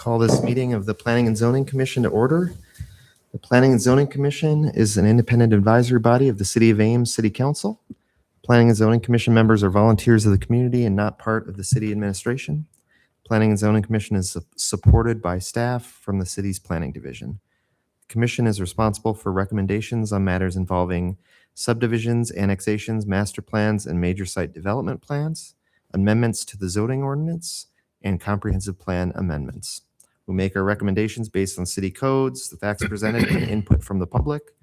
call this meeting of the Planning and Zoning Commission to order. The Planning and Zoning Commission is an independent advisory body of the City of Ames City Council. Planning and Zoning Commission members are volunteers of the community and not part of the city administration. Planning and Zoning Commission is supported by staff from the city's planning division. The commission is responsible for recommendations on matters involving subdivisions, annexations, master plans, and major site development plans, amendments to the zoning ordinance, and comprehensive plan amendments. We make our recommendations based on city codes, the facts presented, and input from the public.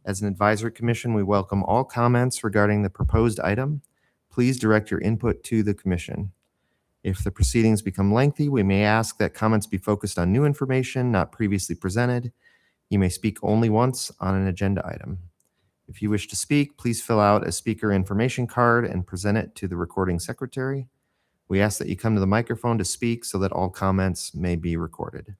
As an advisory commission, we welcome all comments regarding the proposed item. Please direct your input to the commission. If the proceedings become lengthy, we may ask that comments be focused on new information not previously presented. You may speak only once on an agenda item. If you wish to speak, please fill out a speaker information card and present it to the recording secretary. We ask that you come to the microphone to speak so that all comments may be recorded.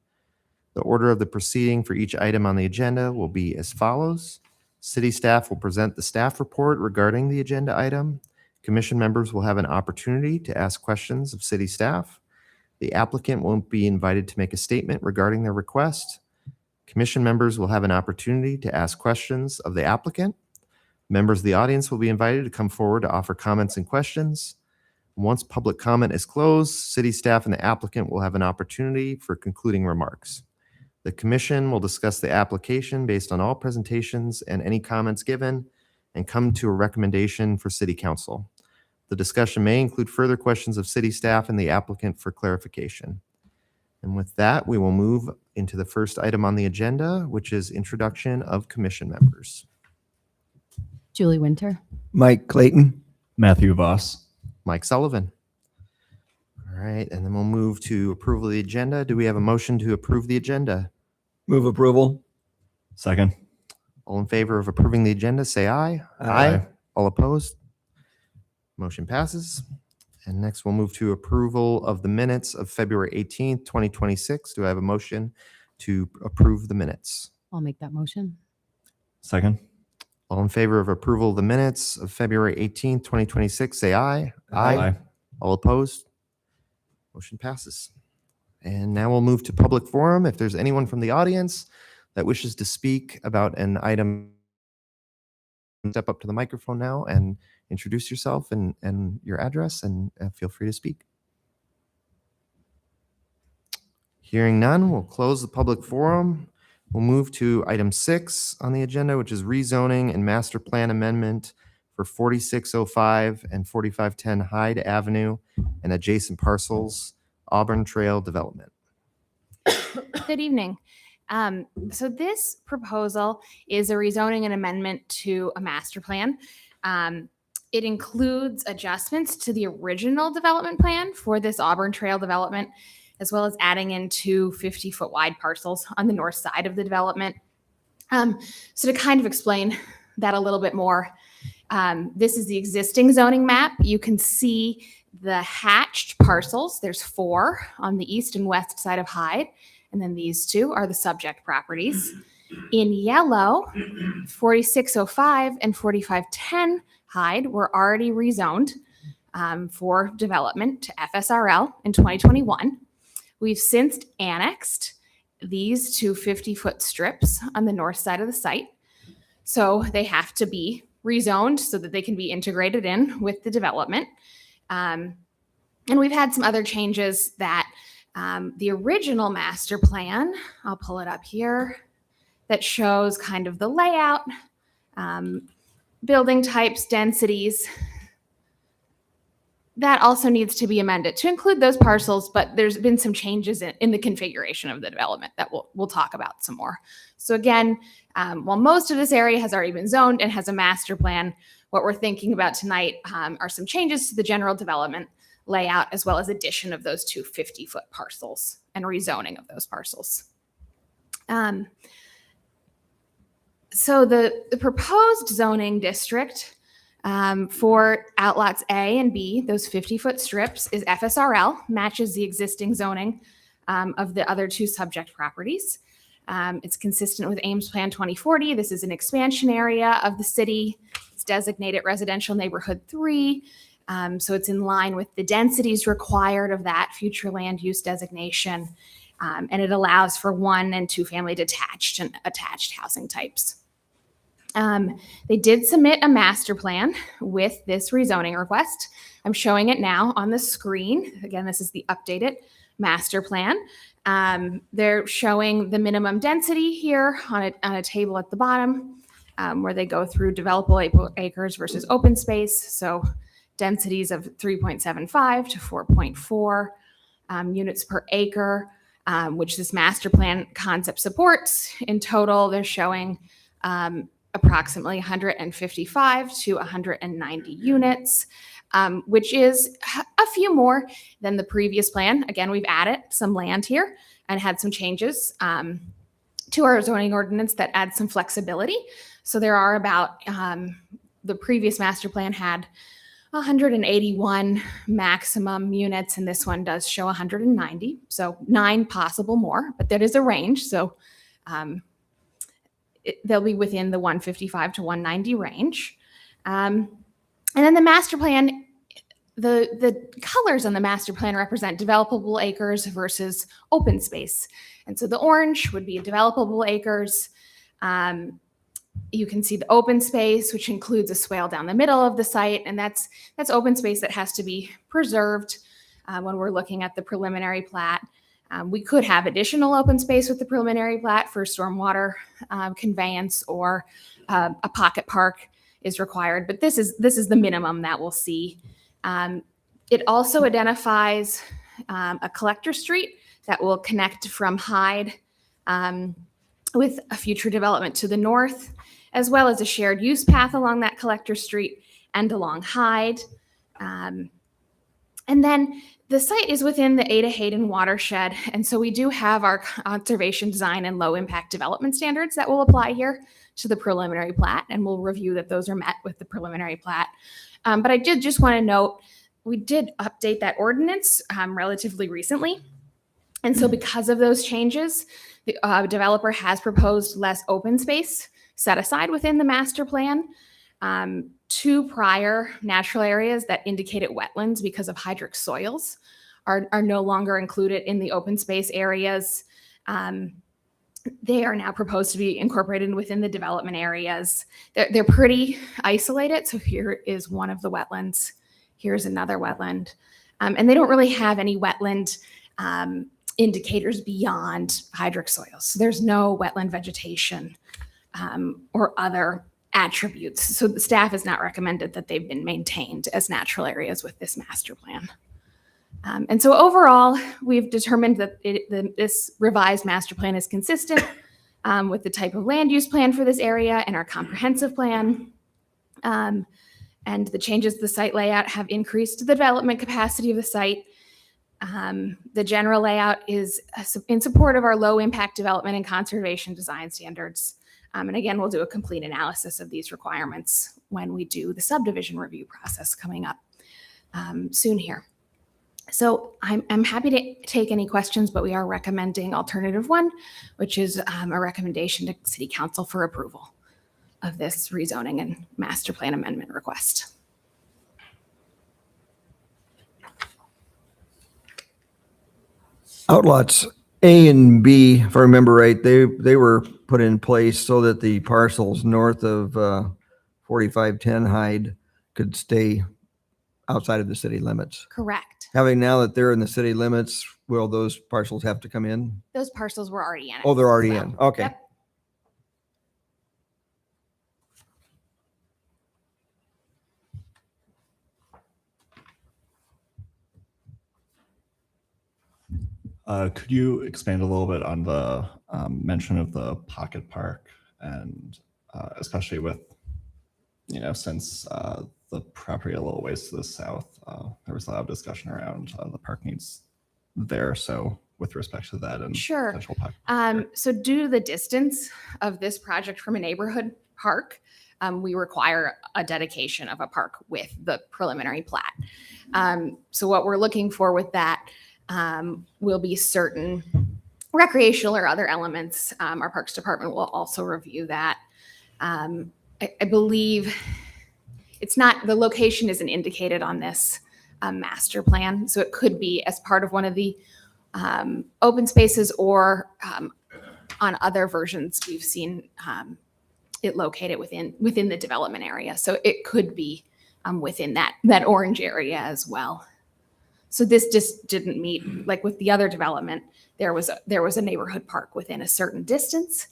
The order of the proceeding for each item on the agenda will be as follows. City staff will present the staff report regarding the agenda item. Commission members will have an opportunity to ask questions of city staff. The applicant won't be invited to make a statement regarding their request. Commission members will have an opportunity to ask questions of the applicant. Members of the audience will be invited to come forward to offer comments and questions. Once public comment is closed, city staff and the applicant will have an opportunity for concluding remarks. The commission will discuss the application based on all presentations and any comments given and come to a recommendation for city council. The discussion may include further questions of city staff and the applicant for clarification. And with that, we will move into the first item on the agenda, which is introduction of commission members. Julie Winter. Mike Clayton. Matthew Voss. Mike Sullivan. All right, and then we'll move to approval of the agenda. Do we have a motion to approve the agenda? Move approval. Second. All in favor of approving the agenda, say aye. Aye. All opposed? Motion passes. And next we'll move to approval of the minutes of February 18th, 2026. Do I have a motion to approve the minutes? I'll make that motion. Second. All in favor of approval of the minutes of February 18th, 2026, say aye. All opposed? Motion passes. And now we'll move to public forum. If there's anyone from the audience that wishes to speak about an item, step up to the microphone now and introduce yourself and your address, and feel free to speak. Hearing none, we'll close the public forum. We'll move to item 6 on the agenda, which is rezoning and master plan amendment for 4605 and 4510 Hyde Avenue and adjacent parcels, Auburn Trail Development. Good evening. So this proposal is a rezoning and amendment to a master plan. It includes adjustments to the original development plan for this Auburn Trail development, as well as adding in 2 50-foot wide parcels on the north side of the development. So to kind of explain that a little bit more, this is the existing zoning map. You can see the hatched parcels. There's 4 on the east and west side of Hyde, and then these 2 are the subject properties. In yellow, 4605 and 4510 Hyde were already rezoned for development to FSRL in 2021. We've since annexed these 2 50-foot strips on the north side of the site. So they have to be rezoned so that they can be integrated in with the development. And we've had some other changes that the original master plan, I'll pull it up here, that shows kind of the layout, building types, densities. That also needs to be amended to include those parcels, but there's been some changes in the configuration of the development that we'll talk about some more. So again, while most of this area has already been zoned and has a master plan, what we're thinking about tonight are some changes to the general development layout, as well as addition of those 2 50-foot parcels and rezoning of those parcels. So the proposed zoning district for outlots A and B, those 50-foot strips, is FSRL, matches the existing zoning of the other 2 subject properties. It's consistent with Ames Plan 2040. This is an expansion area of the city. It's designated residential neighborhood 3. So it's in line with the densities required of that future land use designation. and it allows for 1 and 2 family detached and attached housing types. They did submit a master plan with this rezoning request. I'm showing it now on the screen. Again, this is the updated master plan. They're showing the minimum density here on a table at the bottom, where they go through developable acres versus open space. So densities of 3.75 to 4.4 units per acre, which this master plan concept supports. In total, they're showing approximately 155 to 190 units, which is a few more than the previous plan. Again, we've added some land here and had some changes to our zoning ordinance that add some flexibility. So there are about, the previous master plan had 181 maximum units, and this one does show 190. So 9 possible more, but that is a range. So they'll be within the 155 to 190 range. And then the master plan, the colors on the master plan represent developable acres versus open space. And so the orange would be developable acres. You can see the open space, which includes a swale down the middle of the site. And that's open space that has to be preserved when we're looking at the preliminary plat. We could have additional open space with the preliminary plat for stormwater conveyance, or a pocket park is required, but this is the minimum that we'll see. It also identifies a collector street that will connect from Hyde with a future development to the north, as well as a shared use path along that collector street and along Hyde. And then the site is within the Ada Hayden watershed, and so we do have our conservation design and low impact development standards that will apply here to the preliminary plat, and we'll review that those are met with the preliminary plat. But I did just want to note, we did update that ordinance relatively recently. And so because of those changes, the developer has proposed less open space set aside within the master plan. 2 prior natural areas that indicated wetlands because of hydric soils are no longer included in the open space areas. They are now proposed to be incorporated within the development areas. They're pretty isolated. So here is one of the wetlands. Here's another wetland. And they don't really have any wetland indicators beyond hydric soils. So there's no wetland vegetation or other attributes. So the staff has not recommended that they've been maintained as natural areas with this master plan. And so overall, we've determined that this revised master plan is consistent with the type of land use plan for this area and our comprehensive plan. And the changes to the site layout have increased the development capacity of the site. The general layout is in support of our low impact development and conservation design standards. And again, we'll do a complete analysis of these requirements when we do the subdivision review process coming up soon here. So I'm happy to take any questions, but we are recommending alternative 1, which is a recommendation to City Council for approval of this rezoning and master plan amendment request. Outlots A and B, if I remember right, they were put in place so that the parcels north of 4510 Hyde could stay outside of the city limits. Correct. Having now that they're in the city limits, will those parcels have to come in? Those parcels were already in. Oh, they're already in. Okay. Yep. Could you expand a little bit on the mention of the pocket park, and especially with, since the property a little ways to the south, there was a lot of discussion around the park needs there. So with respect to that and Sure. potential pocket park. So due to the distance of this project from a neighborhood park, we require a dedication of a park with the preliminary plat. So what we're looking for with that will be certain recreational or other elements. Our Parks Department will also review that. I believe it's not, the location isn't indicated on this master plan. So it could be as part of one of the open spaces, or on other versions, we've seen it located within the development area. So it could be within that orange area as well. So this just didn't meet, like with the other development, there was a neighborhood park within a certain distance.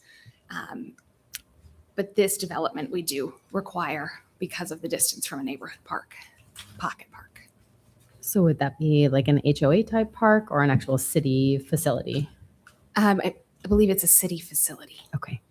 But this development we do require because of the distance from a neighborhood park, pocket park. So would that be like an HOA type park or an actual city facility? I believe it's a city facility. Okay.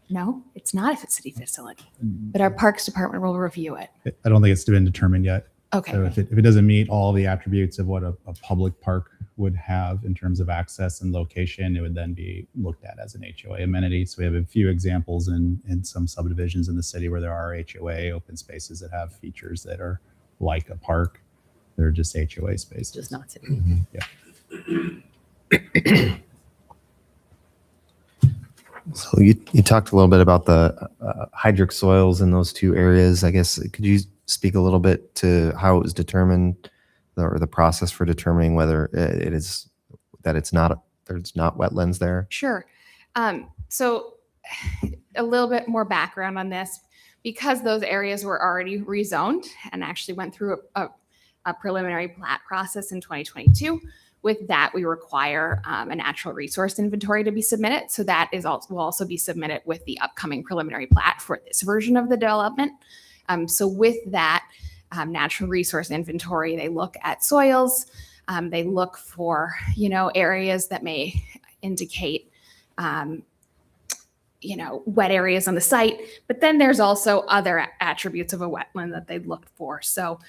No, it's not a city facility, but our Parks Department will review it. I don't think it's been determined yet. Okay. So if it doesn't meet all the attributes of what a public park would have in terms of access and location, it would then be looked at as an HOA amenity. So we have a few examples in some subdivisions in the city where there are HOA open spaces that have features that are like a park. They're just HOA spaces. Just not city. So you talked a little bit about the hydric soils in those two areas. I guess, could you speak a little bit to how it was determined, or the process for determining whether there's not wetlands there? Sure. So a little bit more background on this. Because those areas were already rezoned and actually went through a preliminary plat process in 2022. With that, we require a natural resource inventory to be submitted. So that will also be submitted with the upcoming preliminary plat for this version of the development. So with that natural resource inventory, they look at soils. They look for, areas that may indicate, wet areas on the site. But then there's also other attributes of a wetland that they look for. So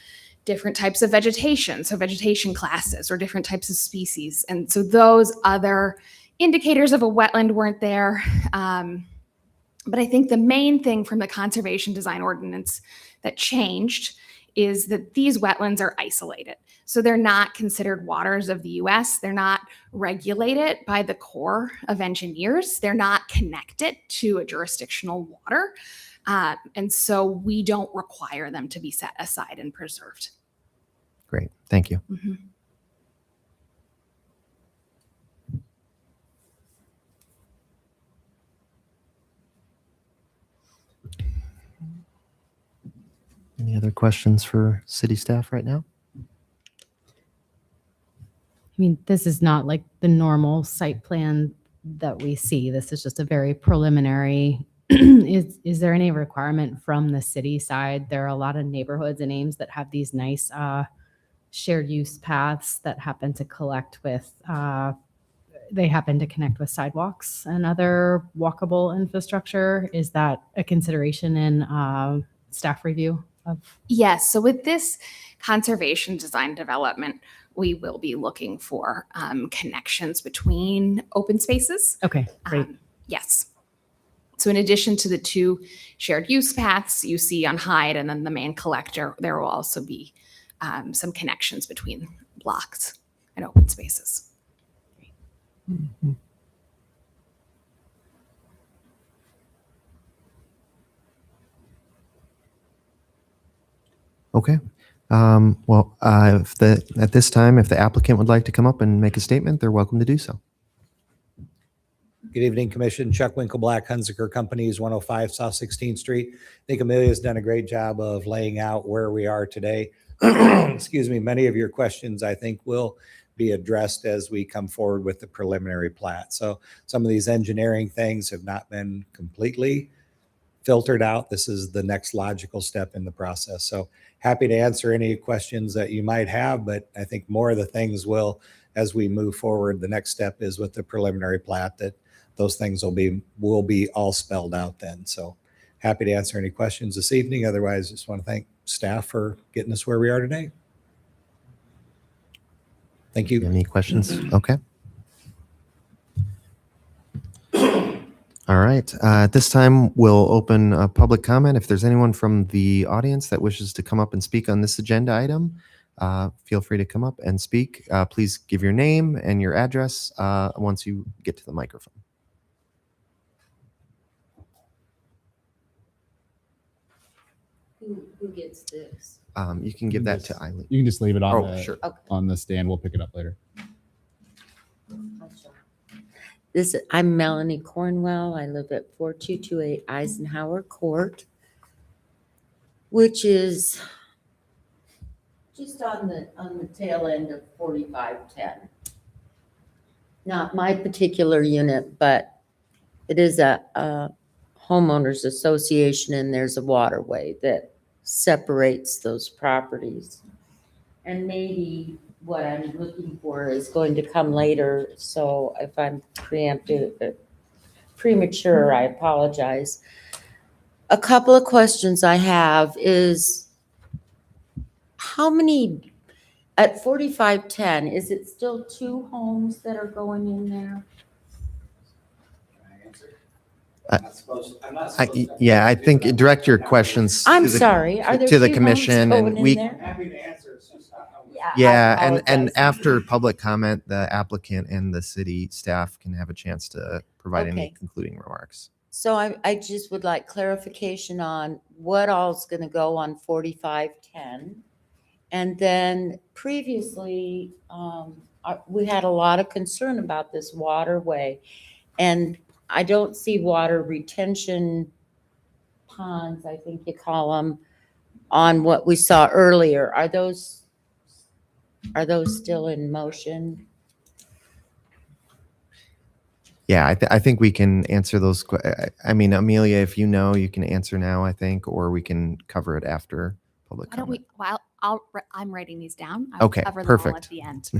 different types of vegetation, so vegetation classes or different types of species. And so those other indicators of a wetland weren't there. But I think the main thing from the conservation design ordinance that changed is that these wetlands are isolated. So they're not considered waters of the US. They're not regulated by the Corps of Engineers. They're not connected to a jurisdictional water. And so we don't require them to be set aside and preserved. Great, thank you. Mhm. Any other questions for city staff right now? I mean, this is not like the normal site plan that we see. This is just a very preliminary. Is there any requirement from the city side? There are a lot of neighborhoods and Ames that have these nice shared use paths that happen to collect with, they happen to connect with sidewalks and other walkable infrastructure. Is that a consideration in staff review of? Yes. So with this conservation design development, we will be looking for connections between open spaces. Okay, great. Yes. So in addition to the two shared use paths you see on Hyde and then the main collector, there will also be some connections between blocks and open spaces. Okay. At this time, if the applicant would like to come up and make a statement, they're welcome to do so. Good evening, Commission. Chuck Winkleblack, Hunziker Companies, 105 South 16th Street. I think Amelia's done a great job of laying out where we are today. Excuse me. Many of your questions, I think, will be addressed as we come forward with the preliminary plat. So some of these engineering things have not been completely filtered out. This is the next logical step in the process. So happy to answer any questions that you might have, but I think more of the things will, as we move forward, the next step is with the preliminary plat, that those things will be all spelled out then. So happy to answer any questions this evening. Otherwise, just want to thank staff for getting us where we are today. Thank you. Any questions? Okay. All right. At this time, we'll open a public comment. If there's anyone from the audience that wishes to come up and speak on this agenda item, feel free to come up and speak. Please give your name and your address once you get to the microphone. Who gets this? You can give that to Eileen. You can just leave it on Oh, the sure. on the stand. We'll pick it up later. I'm Melanie Cornwell. I live at 4228 Eisenhower Court, which is just on the tail end of 4510. Not my particular unit, but it is a homeowners association, and there's a waterway that separates those properties. And maybe what I'm looking for is going to come later, so if I'm premature, I apologize. A couple of questions I have is, how many, at 4510, is it still 2 homes that are going in there? Yeah, I think direct your questions. I'm to the- sorry, are there to the 2 homes commission, and going in we- there? Happy to answer. It's just not how we. I Yeah, and apologize. after public comment, the applicant and the city staff can have a chance to provide any Okay. concluding remarks. So I just would like clarification on what all's gonna go on 4510. And then previously, we had a lot of concern about this waterway. And I don't see water retention ponds, I think you call them, on what we saw earlier. Are those still in motion? Yeah, I think we can answer those. I mean, Amelia, if you know, you can answer now, I think, or we can cover it after public Why don't comment. we, well, I'm writing these down. I will Okay, cover them all perfect. at the end.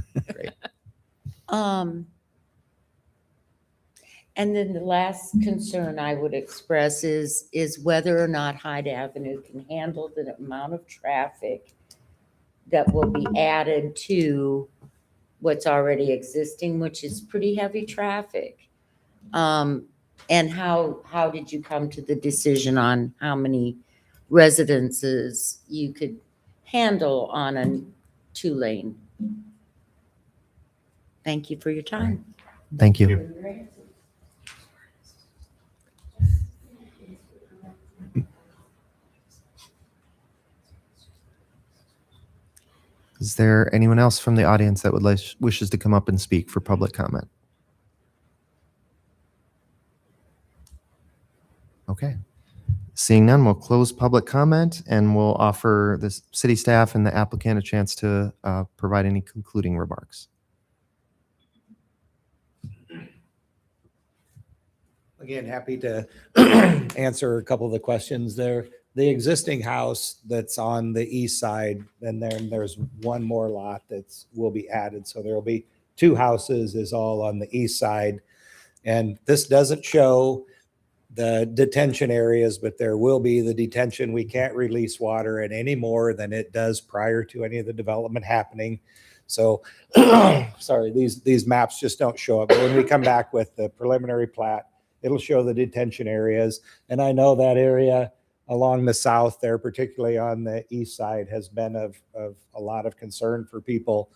And then the last concern I would express is whether or not Hyde Avenue can handle the amount of traffic that will be added to what's already existing, which is pretty heavy traffic. And how did you come to the decision on how many residences you could handle on a 2-lane? Thank you for your time. Thank you. Is there anyone else from the audience that wishes to come up and speak for public comment? Okay. Seeing none, we'll close public comment and we'll offer the city staff and the applicant a chance to provide any concluding remarks. Again, happy to answer a couple of the questions there. The existing house that's on the east side, and then there's one more lot will be added. So there'll be 2 houses is all on the east side. And this doesn't show the detention areas, but there will be the detention. We can't release water at any more than it does prior to any of the development happening. So, sorry, these maps just don't show up. But when we come back with the preliminary plat, it'll show the detention areas. And I know that area along the south there, particularly on the east side, has been of a lot of concern for people.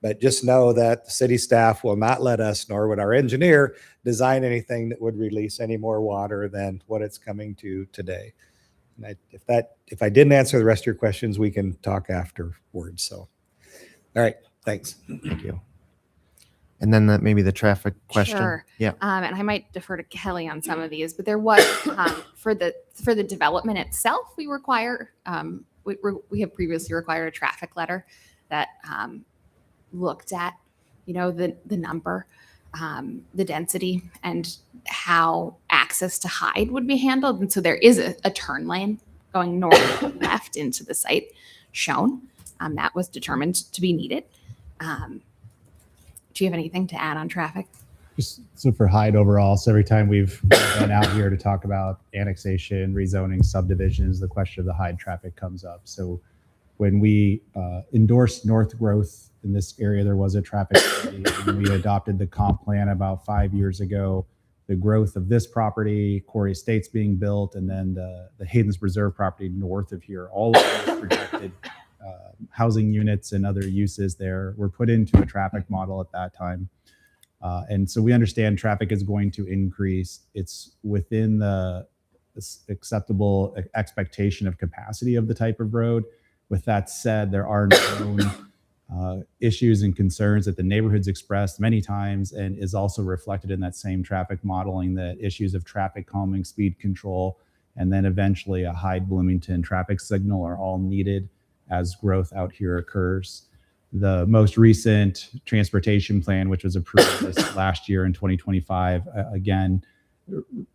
But just know that the city staff will not let us, nor would our engineer, design anything that would release any more water than what it's coming to today. And if I didn't answer the rest of your questions, we can talk afterwards. So, all right, thanks. Thank you. And then maybe the traffic question. Sure. Yeah. And I might defer to Kelly on some of these, but there was for the development itself, we require we have previously required a traffic letter that looked at the number, the density, and how access to Hyde would be handled. And so there is a turn lane going north and left into the site shown. That was determined to be needed. Do you have anything to add on traffic? Just so for Hyde overall, so every time we've been out here to talk about annexation, rezoning, subdivisions, the question of the Hyde traffic comes up. So when we endorsed north growth in this area, there was a traffic study. And we adopted the comp plan about 5 years ago. The growth of this property, Quarry Estates being built, and then the Hayden's Reserve property north of here, all of those projected housing units and other uses there were put into a traffic model at that time. And so we understand traffic is going to increase. It's within the acceptable expectation of capacity of the type of road. With that said, there are known issues and concerns that the neighborhoods expressed many times, and is also reflected in that same traffic modeling, that issues of traffic calming, speed control, and then eventually a Hyde Bloomington traffic signal are all needed as growth out here occurs. The most recent transportation plan, which was approved this last year in 2025, again,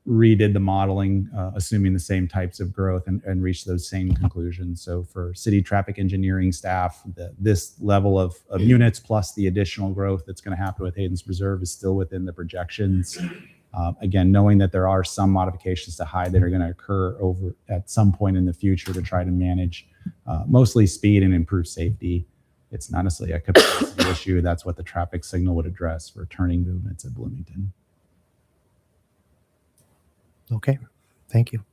redid the modeling, assuming the same types of growth, and reached those same conclusions. So for city traffic engineering staff, this level of units plus the additional growth that's going to happen with Hayden's Preserve is still within the projections. Again, knowing that there are some modifications to Hyde that are going to occur over at some point in the future to try to manage mostly speed and improve safety. It's not necessarily a capacity issue. That's what the traffic signal would address for turning movements at Bloomington. Okay, thank you.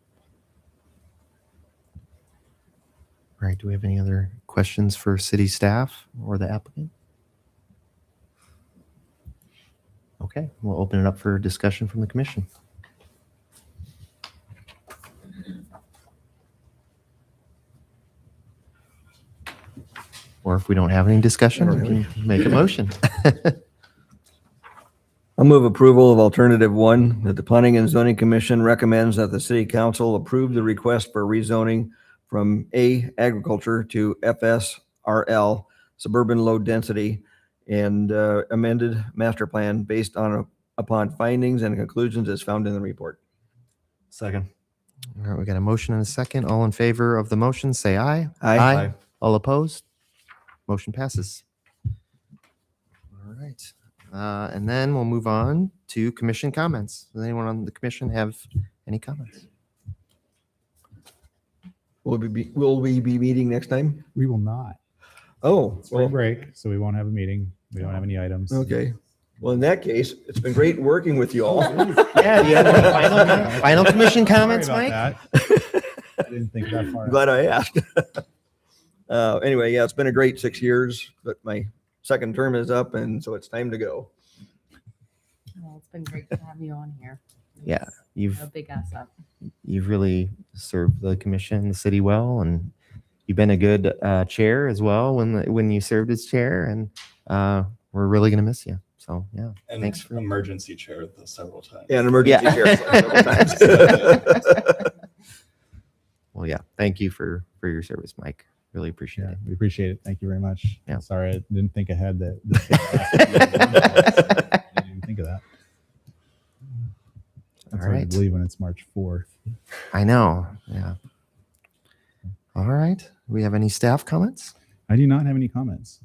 All right, do we have any other questions for city staff or the applicant? Okay, we'll open it up for discussion from the commission. Or if we don't have any discussion, we can make a motion. I'll move approval of alternative 1, that the Planning and Zoning Commission recommends that the city council approve the request for rezoning from A, agriculture, to FSRL, suburban low density, and amended master plan based upon findings and conclusions as found in the report. Second. All right, we got a motion and a second. All in favor of the motion, say aye. Aye. All opposed? Motion passes. All right. And then we'll move on to commission comments. Does anyone on the commission have any comments? Will we be meeting next time? We will not. Oh, Spring well, break, so we won't have a meeting. We don't have any items. okay. Well, in that case, it's been great working with you all. Yeah, do you have any final commission comments, Sorry Mike? about that. I didn't think that far. I'm glad I asked. Anyway, yeah, it's been a great 6 years, but my second term is up, and so it's time to go. Well, it's been great to have you on here. Yeah, A big ass up. you've really served the commission, the city well, and you've been a good chair as well when you served as chair, and we're really gonna miss you. So yeah, And thanks for emergency chair several times. Yeah, an emergency Yeah. chair several times. well, yeah. Thank you for your service, Mike. Really appreciate Yeah, it. we appreciate it. Thank you very much. Yeah. Sorry, I didn't think ahead that. I didn't even think of that. That's hard right. to believe when it's March 4th. I know. Yeah. All right. Do we have any staff comments? I do not have any comments.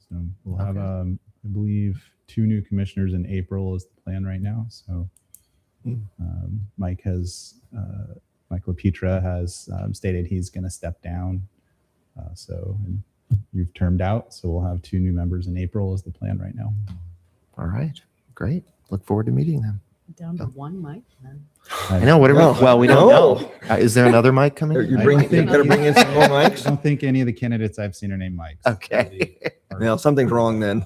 So we'll have, Okay. I believe, 2 new commissioners in April is the plan right now. So Mike LaPetra has stated he's going to step down. And you've termed out. So we'll have 2 new members in April is the plan right now. All right. Great. Look forward to meeting them. Down to one mic then. I know. What are No. we? Well, we don't No. know. Is there another mic coming? You I bring, think- you better bring in some more I mics. don't think any of the candidates I've seen are named Mike. Okay. Well, something's wrong then.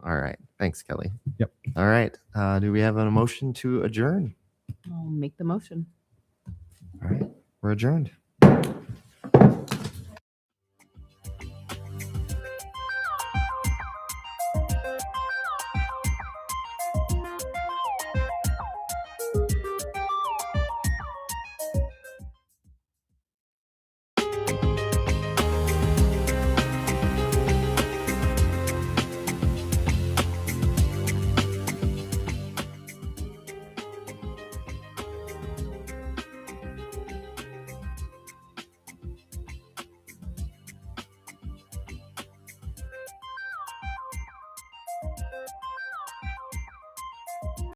All right. Thanks, Kelly. Yep. All right. Do we have a motion to adjourn? I'll make the motion. All right. We're adjourned.